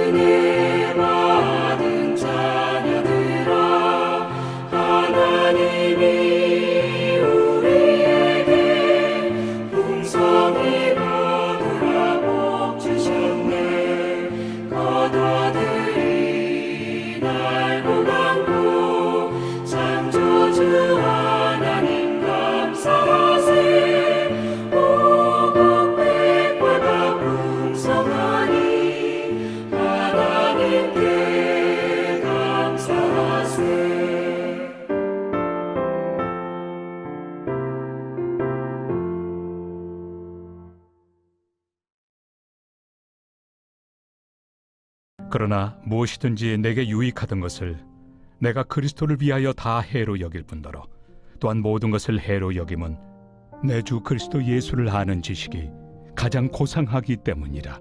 은혜 받은 자녀들아, 하나님이 우리에게 풍성히 거두라 복 주셨네. 거두어들이 날고 감고 창조주 하나님 감사하세. 오곡 백과가 풍성하니 하나님께 감사하세. 그러나 무엇이든지 내게 유익하던 것을 내가 그리스도를 위하여 다 해로 여길 뿐더러 또한 모든 것을 해로 여김은 내 주 그리스도 예수를 아는 지식이 가장 고상하기 때문이라.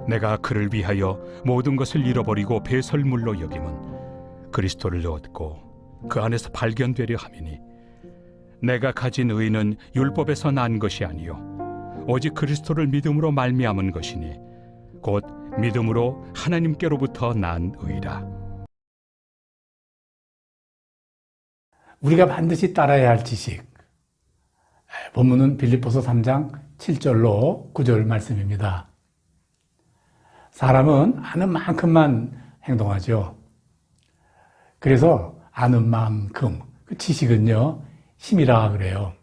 내가 그를 위하여 모든 것을 잃어버리고 배설물로 여김은 그리스도를 얻고 그 안에서 발견되려 함이니, 내가 가진 의는 율법에서 난 것이 아니요 오직 그리스도를 믿음으로 말미암은 것이니 곧 믿음으로 하나님께로부터 난 의라. 우리가 반드시 따라야 할 지식. 본문은 빌립보서 3장 7절로 9절 말씀입니다. 사람은 아는 만큼만 행동하죠. 그래서 아는 만큼, 그 지식은요, 힘이라 그래요.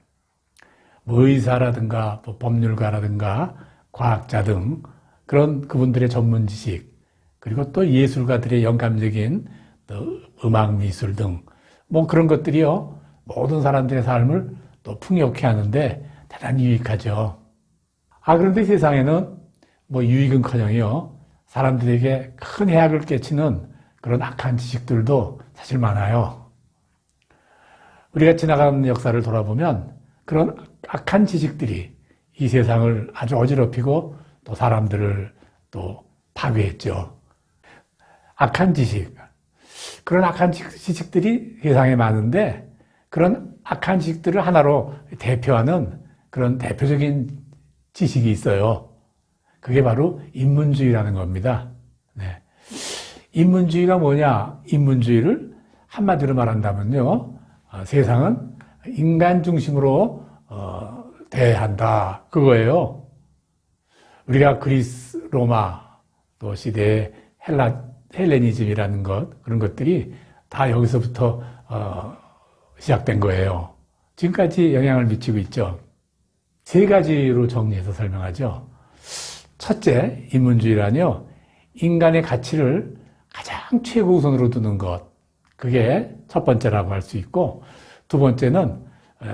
뭐 의사라든가 또 법률가라든가 과학자 등 그런 그분들의 전문 지식, 그리고 또 예술가들의 영감적인 또 음악 미술 등 뭐 그런 것들이요, 모든 사람들의 삶을 또 풍요케 하는데 대단히 유익하죠. 그런데 세상에는 뭐 유익은커녕요, 사람들에게 큰 해악을 끼치는 그런 악한 지식들도 사실 많아요. 우리가 지나가는 역사를 돌아보면 그런 악한 지식들이 이 세상을 아주 어지럽히고 또 사람들을 또 파괴했죠. 악한 지식, 그런 악한 지식들이 세상에 많은데 그런 악한 지식들을 하나로 대표하는 그런 대표적인 지식이 있어요. 그게 바로 인문주의라는 겁니다. 네. 인문주의가 뭐냐? 인문주의를 한마디로 말한다면요, 세상은 인간 중심으로 대한다, 그거예요. 우리가 그리스, 로마 또 시대의 헬레니즘이라는 것, 그런 것들이 다 여기서부터 시작된 거예요. 지금까지 영향을 미치고 있죠. 세 가지로 정리해서 설명하죠. 첫째, 인문주의란요, 인간의 가치를 가장 최고우선으로 두는 것, 그게 첫 번째라고 할 수 있고, 두 번째는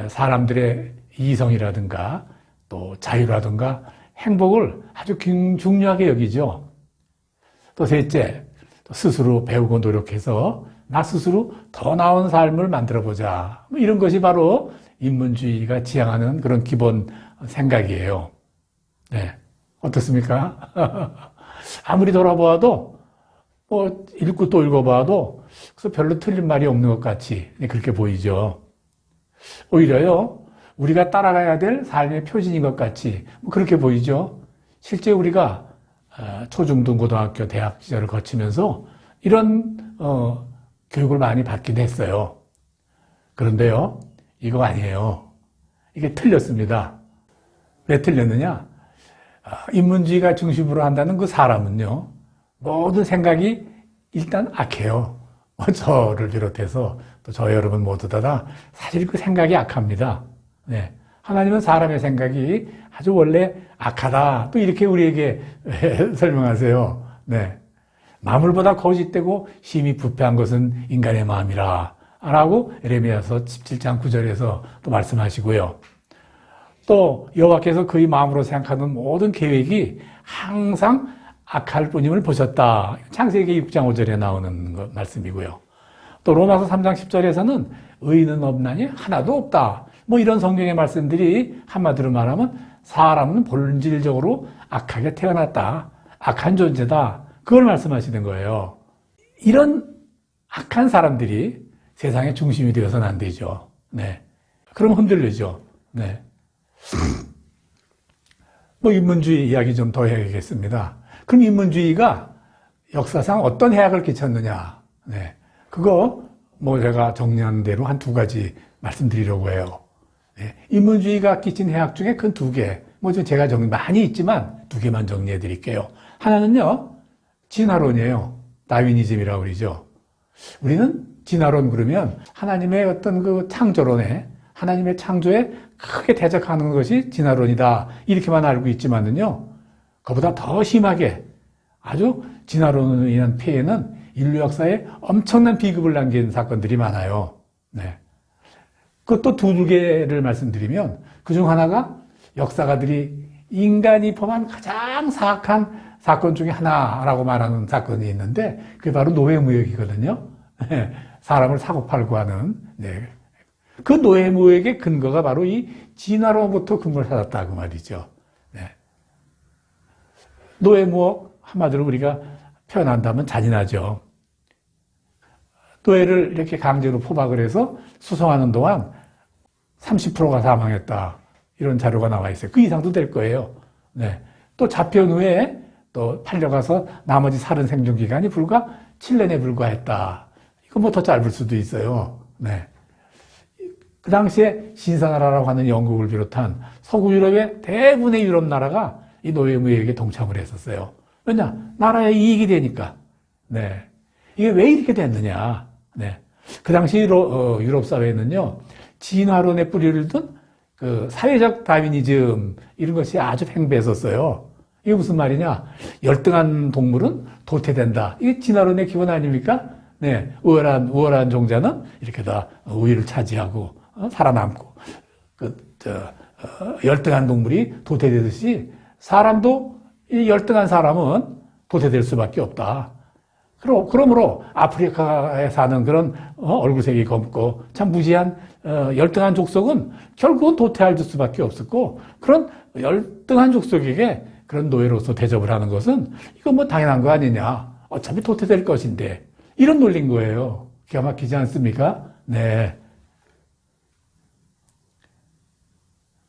사람들의 이성이라든가 또 자유라든가 행복을 아주 중요하게 여기죠. 또 셋째, 스스로 배우고 노력해서 나 스스로 더 나은 삶을 만들어보자, 뭐 이런 것이 바로 인문주의가 지향하는 그런 기본 생각이에요. 네, 어떻습니까? 아무리 돌아보아도 뭐 읽고 또 읽어봐도 그래서 별로 틀린 말이 없는 것 같이 그렇게 보이죠. 오히려요, 우리가 따라가야 될 삶의 표준인 것 같이 뭐 그렇게 보이죠. 실제 우리가 초중등 고등학교 대학 시절을 거치면서 이런 교육을 많이 받긴 했어요. 그런데요, 이거 아니에요. 이게 틀렸습니다. 왜 틀렸느냐? 인문주의가 중심으로 한다는 그 사람은요, 모든 생각이 일단 악해요. 저를 비롯해서 또 저 여러분 모두 다 사실 그 생각이 악합니다. 네. 하나님은 사람의 생각이 아주 원래 악하다, 또 이렇게 우리에게 설명하세요. 네. 마물보다 거짓되고 심히 부패한 것은 인간의 마음이라 라고 에레미야서 17장 9절에서 또 말씀하시고요. 또 여호와께서 그의 마음으로 생각하는 모든 계획이 항상 악할 뿐임을 보셨다. 창세기 6장 5절에 나오는 말씀이고요. 또 로마서 3장 10절에서는 의인은 없나니 하나도 없다, 뭐 이런 성경의 말씀들이 한마디로 말하면 사람은 본질적으로 악하게 태어났다, 악한 존재다, 그걸 말씀하시는 거예요. 이런 악한 사람들이 세상의 중심이 되어서는 안 되죠. 네. 그럼 흔들리죠. 네. 뭐 인문주의 이야기 좀 더 해야겠습니다. 그럼 인문주의가 역사상 어떤 해악을 끼쳤느냐. 네. 그거 뭐 제가 정리한 대로 한 두 가지 말씀드리려고 해요. 네. 인문주의가 끼친 해악 중에 큰 두 개. 뭐 제가 많이 있지만 두 개만 정리해 드릴게요. 하나는요, 진화론이에요. 다윈이즘이라고 그러죠. 우리는 진화론 그러면 하나님의 어떤 그 창조론에, 하나님의 창조에 크게 대적하는 것이 진화론이다. 이렇게만 알고 있지만은요, 그보다 더 심하게 아주 진화론으로 인한 폐해는 인류 역사에 엄청난 비극을 남긴 사건들이 많아요. 네. 그것도 두 개를 말씀드리면 그중 하나가 역사가들이 인간이 범한 가장 사악한 사건 중에 하나라고 말하는 사건이 있는데 그게 바로 노예무역이거든요. 사람을 사고팔고 하는. 네. 그 노예무역의 근거가 바로 이 진화로부터 근거를 찾았다고 말이죠. 네. 노예무역 한마디로 우리가 표현한다면 잔인하죠. 노예를 이렇게 강제로 포박을 해서 수송하는 동안 30%가 사망했다. 이런 자료가 나와 있어요. 그 이상도 될 거예요. 네. 또 잡혀온 후에 또 팔려가서 나머지 살은 생존 기간이 불과 7년에 불과했다. 이거 뭐 더 짧을 수도 있어요. 네. 그 당시에 신사나라라고 하는 영국을 비롯한 서구 유럽의 대부분의 유럽 나라가 이 노예무역에 동참을 했었어요. 왜냐? 나라에 이익이 되니까. 네. 이게 왜 이렇게 됐느냐? 네. 그 당시 유럽 사회에는요, 진화론의 뿌리를 둔 그 사회적 다윈이즘 이런 것이 아주 팽배했었어요. 이게 무슨 말이냐? 열등한 동물은 도태된다. 이게 진화론의 기본 아닙니까? 네, 우월한 종자는 이렇게 다 우위를 차지하고 살아남고 열등한 동물이 도태되듯이 사람도 이 열등한 사람은 도태될 수밖에 없다. 그러므로 아프리카에 사는 그런 얼굴색이 검고 참 무지한 열등한 족속은 결국은 도태할 수밖에 없었고 그런 열등한 족속에게 그런 노예로서 대접을 하는 것은 이건 뭐 당연한 거 아니냐. 어차피 도태될 것인데 이런 논리인 거예요. 기가 막히지 않습니까? 네.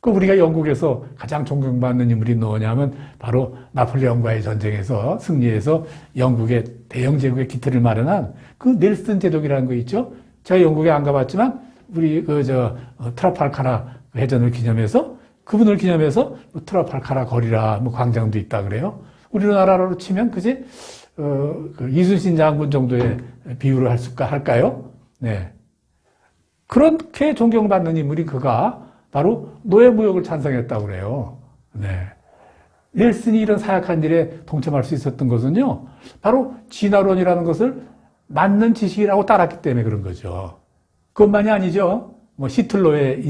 그 우리가 영국에서 가장 존경받는 인물이 누구냐면 바로 나폴레옹과의 전쟁에서 승리해서 영국의 대영 제국의 기틀을 마련한 그 넬슨 제독이라는 거 있죠. 제가 영국에 안 가봤지만 우리 트라팔카라 해전을 기념해서 그분을 기념해서 트라팔카라 거리라 뭐 광장도 있다 그래요. 우리나라로 치면 그지 그 이순신 장군 정도의 비유를 할까요? 네. 그렇게 존경받는 인물이 그가 바로 노예무역을 찬성했다고 그래요. 네. 넬슨이 이런 사약한 일에 동참할 수 있었던 것은요, 바로 진화론이라는 것을 맞는 지식이라고 따랐기 때문에 그런 거죠. 그것만이 아니죠. 뭐 히틀러의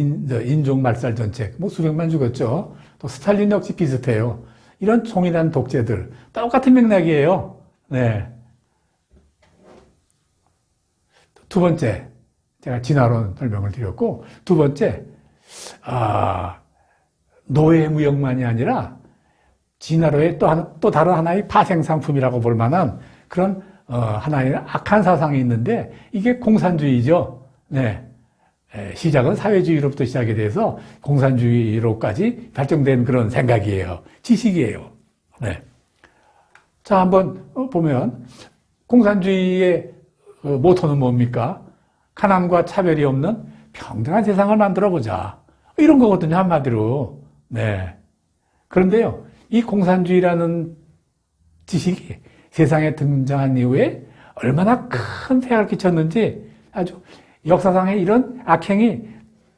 인종 말살 전책, 뭐 수백만 죽었죠. 또 스탈린 역시 비슷해요. 이런 종이란 독재들 똑같은 맥락이에요. 네. 두 번째, 제가 진화론 설명을 드렸고, 두 번째, 노예무역만이 아니라 진화론의 또 다른 하나의 파생상품이라고 볼 만한 그런 하나의 악한 사상이 있는데 이게 공산주의죠. 네. 시작은 사회주의로부터 시작이 돼서 공산주의로까지 발전된 그런 생각이에요. 지식이에요. 네. 자, 한번 보면 공산주의의 모토는 뭡니까? 가난과 차별이 없는 평등한 세상을 만들어 보자. 이런 거거든요, 한마디로. 네. 그런데요, 이 공산주의라는 지식이 세상에 등장한 이후에 얼마나 큰 폐해를 끼쳤는지 아주 역사상에 이런 악행이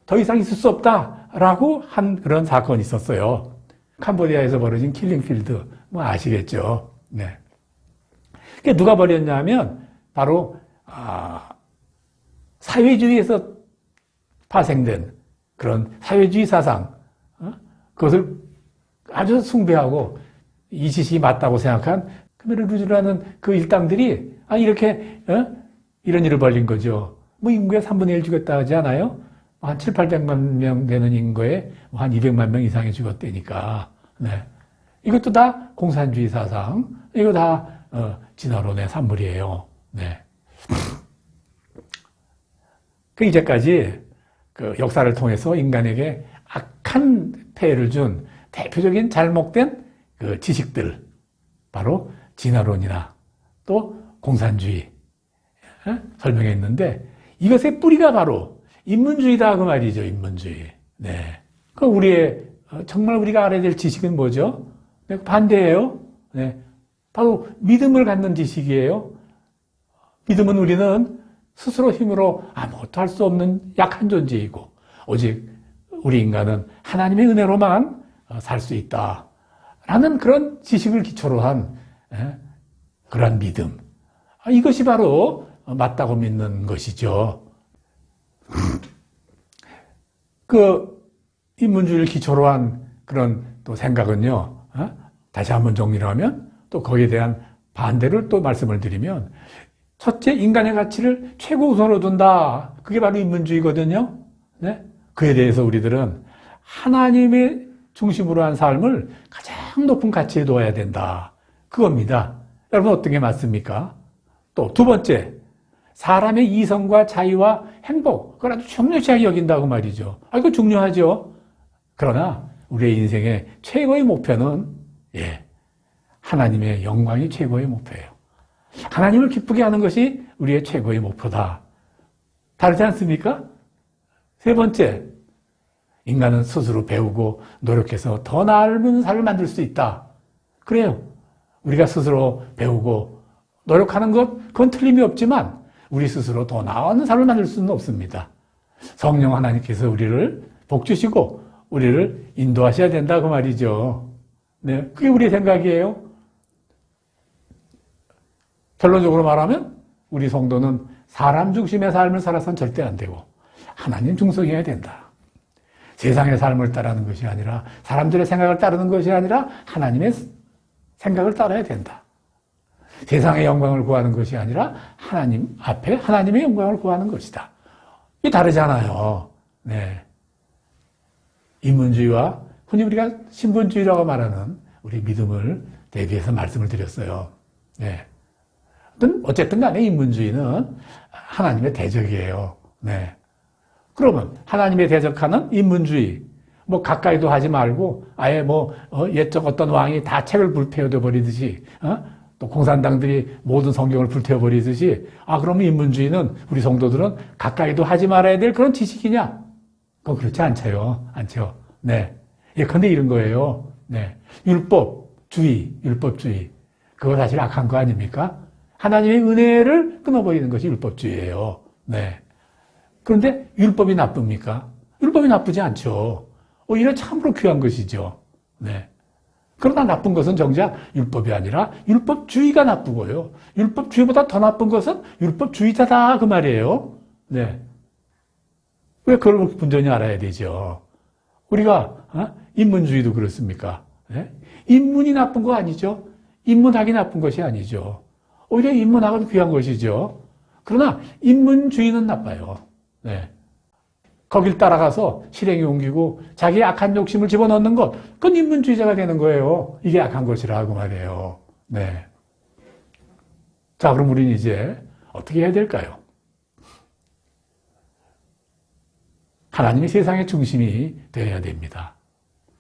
더 이상 있을 수 없다라고 한 그런 사건이 있었어요. 캄보디아에서 벌어진 킬링필드, 뭐 아시겠죠? 네. 그게 누가 벌였냐면 바로 사회주의에서 파생된 그런 사회주의 사상, 그것을 아주 숭배하고 이 지식이 맞다고 생각한 크메르 루즈라는 그 일당들이 이렇게 이런 일을 벌린 거죠. 뭐 인구의 3분의 1 죽였다 하지 않아요? 한 7, 800만 명 되는 인구에 한 200만 명 이상이 죽었다니까. 네. 이것도 다 공산주의 사상, 이거 다 진화론의 산물이에요. 네. 그 이제까지 그 역사를 통해서 인간에게 악한 폐해를 준 대표적인 잘못된 그 지식들, 바로 진화론이나 또 공산주의 설명했는데 이것의 뿌리가 바로 인문주의다 그 말이죠. 인문주의. 네. 그 우리의 정말 우리가 알아야 될 지식은 뭐죠? 네, 반대예요. 네. 바로 믿음을 갖는 지식이에요. 믿음은 우리는 스스로 힘으로 아무것도 할 수 없는 약한 존재이고 오직 우리 인간은 하나님의 은혜로만 살 수 있다. 라는 그런 지식을 기초로 한 그러한 믿음. 이것이 바로 맞다고 믿는 것이죠. 그 인문주의를 기초로 한 그런 또 생각은요. 다시 한번 정리를 하면 또 거기에 대한 반대를 또 말씀을 드리면 첫째, 인간의 가치를 최고우선으로 둔다. 그게 바로 인문주의거든요. 네? 그에 대해서 우리들은 하나님의 중심으로 한 삶을 가장 높은 가치에 둬야 된다. 그겁니다. 여러분 어떤 게 맞습니까? 또 두 번째, 사람의 이성과 자유와 행복, 그걸 아주 중요시하게 여긴다고 말이죠. 이거 중요하죠. 그러나 우리의 인생의 최고의 목표는 하나님의 영광이 최고의 목표예요. 하나님을 기쁘게 하는 것이 우리의 최고의 목표다. 다르지 않습니까? 세 번째, 인간은 스스로 배우고 노력해서 더 나은 삶을 만들 수 있다. 그래요. 우리가 스스로 배우고 노력하는 것, 그건 틀림이 없지만 우리 스스로 더 나은 삶을 만들 수는 없습니다. 성령 하나님께서 우리를 복주시고 우리를 인도하셔야 된다 그 말이죠. 네, 그게 우리의 생각이에요. 결론적으로 말하면 우리 성도는 사람 중심의 삶을 살아서는 절대 안 되고 하나님 중성해야 된다. 세상의 삶을 따르는 것이 아니라 사람들의 생각을 따르는 것이 아니라 하나님의 생각을 따라야 된다. 세상의 영광을 구하는 것이 아니라 하나님 앞에 하나님의 영광을 구하는 것이다. 이게 다르잖아요. 네. 인문주의와 흔히 우리가 신분주의라고 말하는 우리 믿음을 대비해서 말씀을 드렸어요. 네. 어쨌든 간에 인문주의는 하나님의 대적이에요. 네. 그러면 하나님의 대적하는 인문주의, 가까이도 하지 말고 아예 옛적 어떤 왕이 다 책을 불태워져 버리듯이, 또 공산당들이 모든 성경을 불태워 버리듯이, 그러면 인문주의는 우리 성도들은 가까이도 하지 말아야 될 그런 지식이냐? 그건 그렇지 않죠. 네. 예컨대 이런 거예요. 네. 율법주의. 그거 사실 악한 거 아닙니까? 하나님의 은혜를 끊어버리는 것이 율법주의예요. 네. 그런데 율법이 나쁩니까? 율법이 나쁘지 않죠. 오히려 참으로 귀한 것이죠. 네. 그러나 나쁜 것은 정작 율법이 아니라 율법주의가 나쁘고요. 율법주의보다 더 나쁜 것은 율법주의자다 그 말이에요. 네. 왜 그걸 분전히 알아야 되죠? 우리가 인문주의도 그렇습니까? 네? 인문이 나쁜 거 아니죠? 인문학이 나쁜 것이 아니죠. 오히려 인문학은 귀한 것이죠. 그러나 인문주의는 나빠요. 네. 거길 따라가서 실행에 옮기고 자기의 악한 욕심을 집어넣는 것, 그건 인문주의자가 되는 거예요. 이게 악한 것이라고 말해요. 네. 자, 그럼 우리는 이제 어떻게 해야 될까요? 하나님이 세상의 중심이 되어야 됩니다.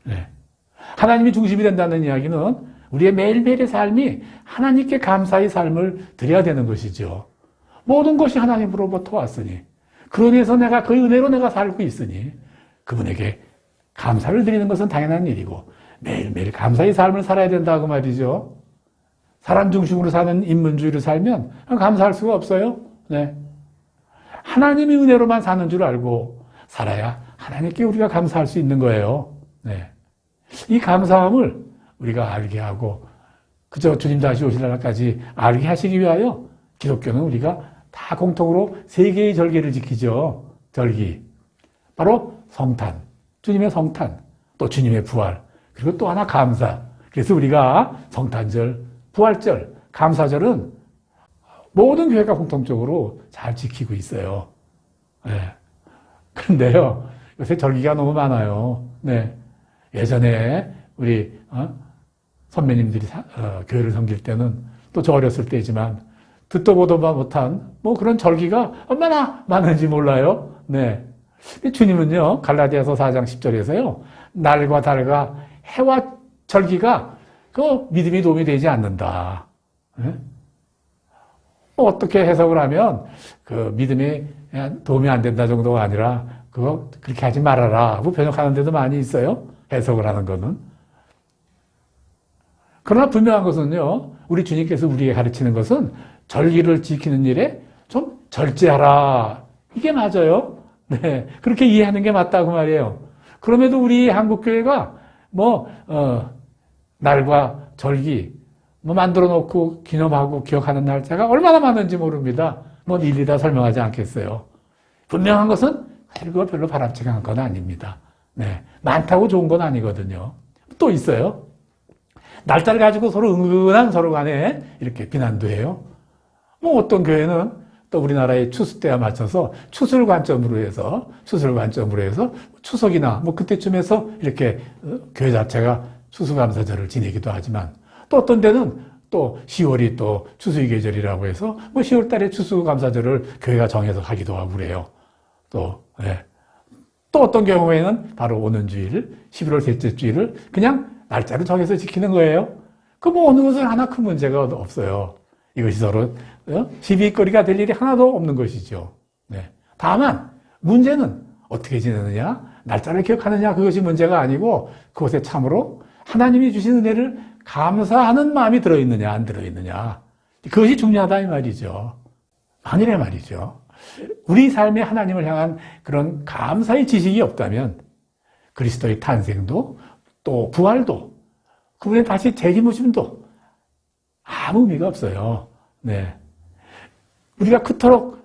네. 하나님이 중심이 된다는 이야기는 우리의 매일매일의 삶이 하나님께 감사의 삶을 드려야 되는 것이죠. 모든 것이 하나님으로부터 왔으니 그러면서 내가 그 은혜로 내가 살고 있으니 그분에게 감사를 드리는 것은 당연한 일이고 매일매일 감사의 삶을 살아야 된다고 말이죠. 사람 중심으로 사는 인문주의를 살면 감사할 수가 없어요. 네. 하나님의 은혜로만 사는 줄 알고 살아야 하나님께 우리가 감사할 수 있는 거예요. 네. 이 감사함을 우리가 알게 하고 그저 주님 다시 오실 날까지 알게 하시기 위하여 기독교는 우리가 다 공통으로 세 개의 절기를 지키죠. 절기. 바로 성탄, 주님의 성탄, 또 주님의 부활, 그리고 또 하나 감사. 그래서 우리가 성탄절, 부활절, 감사절은 모든 교회가 공통적으로 잘 지키고 있어요. 네. 그런데요, 요새 절기가 너무 많아요. 네. 예전에 우리 선배님들이 교회를 섬길 때는 또 저 어렸을 때지만 듣도 보도 못한 그런 절기가 얼마나 많은지 몰라요. 네. 주님은요, 갈라디아서 4장 10절에서요, 날과 달과 해와 절기가 그 믿음이 도움이 되지 않는다. 네? 뭐 어떻게 해석을 하면 그 믿음에 도움이 안 된다 정도가 아니라 그거 그렇게 하지 말아라 하고 번역하는 데도 많이 있어요. 해석을 하는 거는. 그러나 분명한 것은요, 우리 주님께서 우리에게 가르치는 것은 절기를 지키는 일에 좀 절제하라. 이게 맞아요. 네. 그렇게 이해하는 게 맞다고 말이에요. 그럼에도 우리 한국교회가 날과 절기, 만들어 놓고 기념하고 기억하는 날짜가 얼마나 많은지 모릅니다. 일일이 다 설명하지 않겠어요. 분명한 것은 그거 별로 바람직한 건 아닙니다. 네. 많다고 좋은 건 아니거든요. 또 있어요. 날짜를 가지고 서로 은근한 서로 간에 이렇게 비난도 해요. 어떤 교회는 또 우리나라의 추수 때에 맞춰서 추수를 관점으로 해서 추석이나 그때쯤에서 이렇게 교회 자체가 추수감사절을 지내기도 하지만 또 어떤 데는 또 10월이 또 추수의 계절이라고 해서 10월 달에 추수감사절을 교회가 정해서 하기도 하고 그래요. 또 어떤 경우에는 바로 오는 주일, 11월 셋째 주일을 그냥 날짜를 정해서 지키는 거예요. 어느 것은 하나 큰 문제가 없어요. 이것이 서로 시비거리가 될 일이 하나도 없는 것이죠. 네. 다만 문제는 어떻게 지내느냐, 날짜를 기억하느냐 그것이 문제가 아니고 그것에 참으로 하나님이 주신 은혜를 감사하는 마음이 들어있느냐 안 들어있느냐 그것이 중요하다 이 말이죠. 만일에 말이죠. 우리 삶에 하나님을 향한 그런 감사의 지식이 없다면 그리스도의 탄생도 또 부활도 그분의 다시 재림오심도 아무 의미가 없어요. 네. 우리가 그토록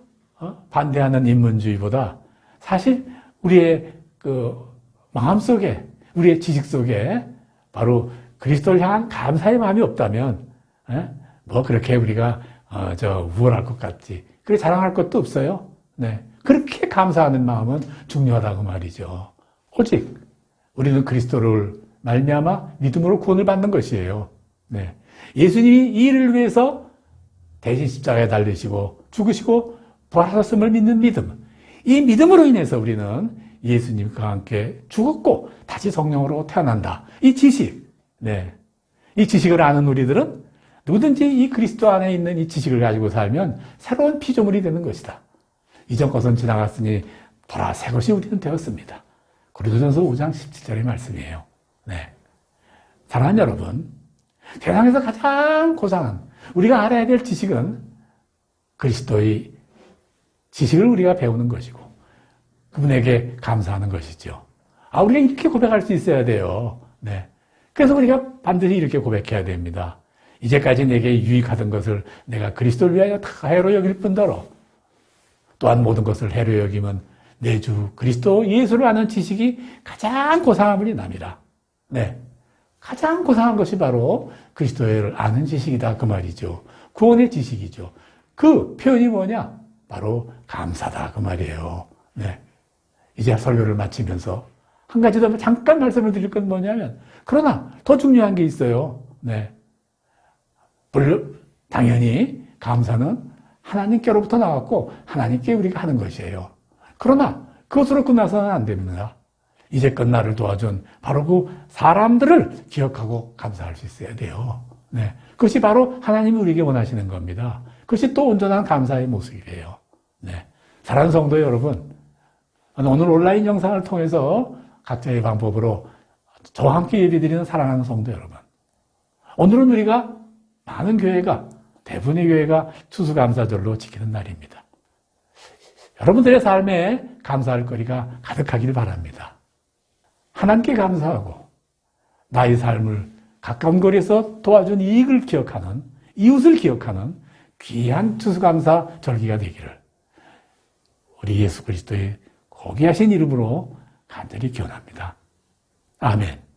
반대하는 인문주의보다 사실 우리의 마음 속에, 우리의 지식 속에 바로 그리스도를 향한 감사의 마음이 없다면, 그렇게 우리가, 우월할 것 같지. 그렇게 자랑할 것도 없어요. 네. 그렇게 감사하는 마음은 중요하다고 말이죠. 오직 우리는 그리스도를 말미암아 믿음으로 구원을 받는 것이에요. 네. 예수님이 이 일을 위해서 대신 십자가에 달리시고 죽으시고 부활하셨음을 믿는 믿음. 이 믿음으로 인해서 우리는 예수님과 함께 죽었고 다시 성령으로 태어난다. 이 지식. 네. 이 지식을 아는 우리들은 누구든지 이 그리스도 안에 있는 이 지식을 가지고 살면 새로운 피조물이 되는 것이다. 이전 것은 지나갔으니 보라 새 것이 우리는 되었습니다. 고린도전서 5장 17절의 말씀이에요. 네. 사랑하는 여러분, 세상에서 가장 고상한 우리가 알아야 될 지식은 그리스도의 지식을 우리가 배우는 것이고 그분에게 감사하는 것이죠. 우리가 이렇게 고백할 수 있어야 돼요. 네. 그래서 우리가 반드시 이렇게 고백해야 됩니다. 이제까지 내게 유익하던 것을 내가 그리스도를 위하여 다 해로 여길 뿐더러 또한 모든 것을 해로 여기면 내 주 그리스도 예수를 아는 지식이 가장 고상함을 남이라. 네. 가장 고상한 것이 바로 그리스도를 아는 지식이다 그 말이죠. 구원의 지식이죠. 그 표현이 뭐냐? 바로 감사다 그 말이에요. 네. 이제 설교를 마치면서 한 가지 더 잠깐 말씀을 드릴 건 뭐냐면 그러나 더 중요한 게 있어요. 네. 물론 당연히 감사는 하나님께로부터 나왔고 하나님께 우리가 하는 것이에요. 그러나 그것으로 끝나서는 안 됩니다. 이제껏 나를 도와준 바로 그 사람들을 기억하고 감사할 수 있어야 돼요. 네. 그것이 바로 하나님이 우리에게 원하시는 겁니다. 그것이 또 온전한 감사의 모습이에요. 네. 사랑하는 성도 여러분, 오늘 온라인 영상을 통해서 각자의 방법으로 저와 함께 예배드리는 사랑하는 성도 여러분, 오늘은 우리가 많은 교회가, 대부분의 교회가 추수감사절로 지키는 날입니다. 여러분들의 삶에 감사할 거리가 가득하길 바랍니다. 하나님께 감사하고 나의 삶을 가까운 거리에서 도와준 이익을 기억하는, 이웃을 기억하는 귀한 추수감사 절기가 되기를 우리 예수 그리스도의 고귀하신 이름으로 간절히 기원합니다. 아멘.